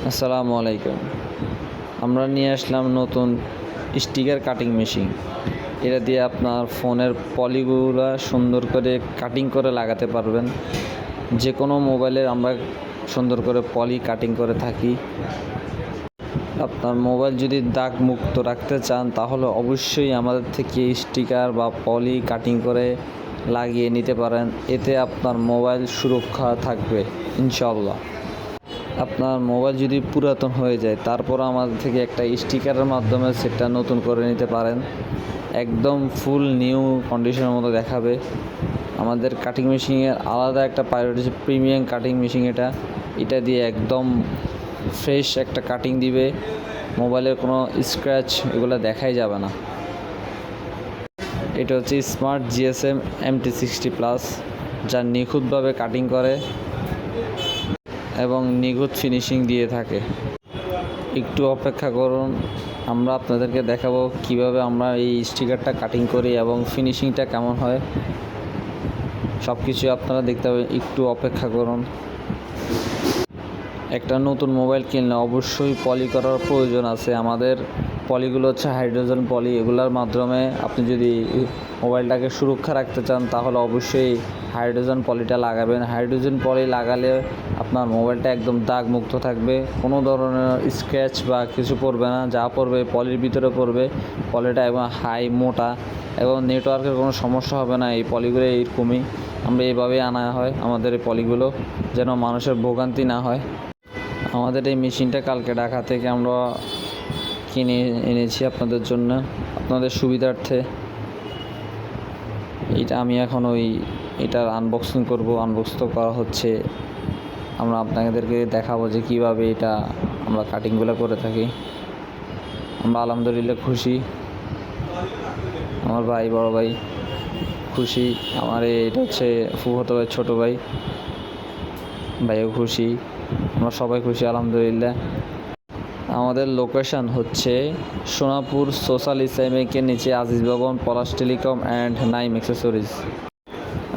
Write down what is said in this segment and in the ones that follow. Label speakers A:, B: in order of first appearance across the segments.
A: আসসালামু আলাইকুম। আমরা নিয়ে আসলাম নতুন স্টিকার কাটিং মেশিন। এটা দিয়ে আপনার ফোনের পলিগুলো সুন্দর করে কাটিং করে লাগাতে পারবেন। যে কোনো মোবাইলের আমরা সুন্দর করে পলি কাটিং করে থাকি। আপনার মোবাইল যদি দাগ মুক্ত রাখতে চান তাহলে অবশ্যই আমাদের থেকে স্টিকার বা পলি কাটিং করে লাগিয়ে নিতে পারেন। এতে আপনার মোবাইল সুরক্ষা থাকবে ইনশাআল্লাহ। আপনার মোবাইল যদি পুরাতন হয়ে যায় তারপর আমাদের থেকে একটা স্টিকারের মাধ্যমে সেটা নতুন করে নিতে পারেন। একদম ফুল নিউ কন্ডিশনের মতো দেখাবে। আমাদের কাটিং মেশিনের আলাদা একটা প্রায়োরিটি, প্রিমিয়াম কাটিং মেশিন। এটা দিয়ে একদম ফ্রেশ একটা কাটিং দিবে। মোবাইলের কোনো স্ক্র্যাচ এগুলো দেখাই যাবে না। এটা হচ্ছে স্মার্ট জিএসএম MT60+, যা নিখুঁতভাবে কাটিং করে এবং নিখুঁত ফিনিশিং দিয়ে থাকে। একটু অপেক্ষা করুন, আমরা আপনাদেরকে দেখাবো কিভাবে আমরা এই স্টিকারটা কাটিং করি এবং ফিনিশিংটা কেমন হয়। সব কিছু আপনারা দেখতে হবে, একটু অপেক্ষা করুন। একটা নতুন মোবাইল কিনলে অবশ্যই পলি করার প্রয়োজন আছে। আমাদের পলিগুলো হচ্ছে হাইড্রোজেন পলি। এগুলোর মাধ্যমে আপনি যদি মোবাইলটাকে সুরক্ষা রাখতে চান তাহলে অবশ্যই হাইড্রোজেন পলিটা লাগাবেন। হাইড্রোজেন পলি লাগালে আপনার মোবাইলটা একদম দাগ মুক্ত থাকবে। কোনো ধরনের স্ক্র্যাচ বা কিছু পড়বে না। যা পড়বে পলির ভিতরে পড়বে। পলিটা এবং হাই মোটা এবং নেটওয়ার্কের কোনো সমস্যা হবে না। এই পলিগুলো এইরকমই আমরা এইভাবেই আনা হয় আমাদের এই পলিগুলো, যেন মানুষের ভোগান্তি না হয়। আমাদের এই মেশিনটা কালকে ঢাকা থেকে আমরা কিনে এনেছি আপনাদের জন্য, আপনাদের সুবিধার্থে। এটা আমি এখন এটার আনবক্সিং করব। আনবক্স তো করা হচ্ছে। আমরা আপনাদেরকে দেখাবো যে কীভাবে এটা আমরা কাটিংগুলো করে থাকি। আমরা আলহামদুলিল্লাহ খুশি। আমার ভাই, বড় ভাই খুশি। আমার এটা হচ্ছে ফুফাতো ভাই, ছোটো ভাই, ভাইও খুশি। আমরা সবাই খুশি আলহামদুলিল্লাহ। আমাদের লোকেশান হচ্ছে সোনাপুর সোশ্যাল ইসলামিকের নিচে আজিজ ভবন, পলাশ টেলিকম অ্যান্ড নাইম অ্যাক্সেসরিজ।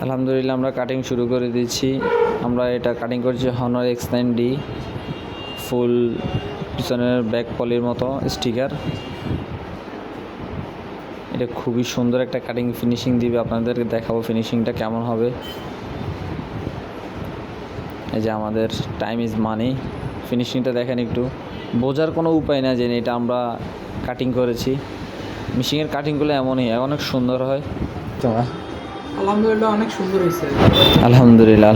A: আলহামদুলিল্লাহ আমরা কাটিং শুরু করে দিচ্ছি। আমরা এটা কাটিং করছি হনার X9D ফুল পিছনের ব্যাক পলির মতো স্টিকার। এটা খুবই সুন্দর একটা কাটিং ফিনিশিং দিবে। আপনাদেরকে দেখাবো ফিনিশিংটা কেমন হবে। এই যে আমাদের টাইম ইজ মানি। ফিনিশিংটা দেখেন, একটু বোঝার কোনো উপায় না যে এটা আমরা কাটিং করেছি। মেশিনের কাটিংগুলো এমনই অনেক সুন্দর হয়।
B: আলহামদুলিল্লাহ, অনেক সুন্দর হয়েছে।
A: আলহামদুলিল্লাহ।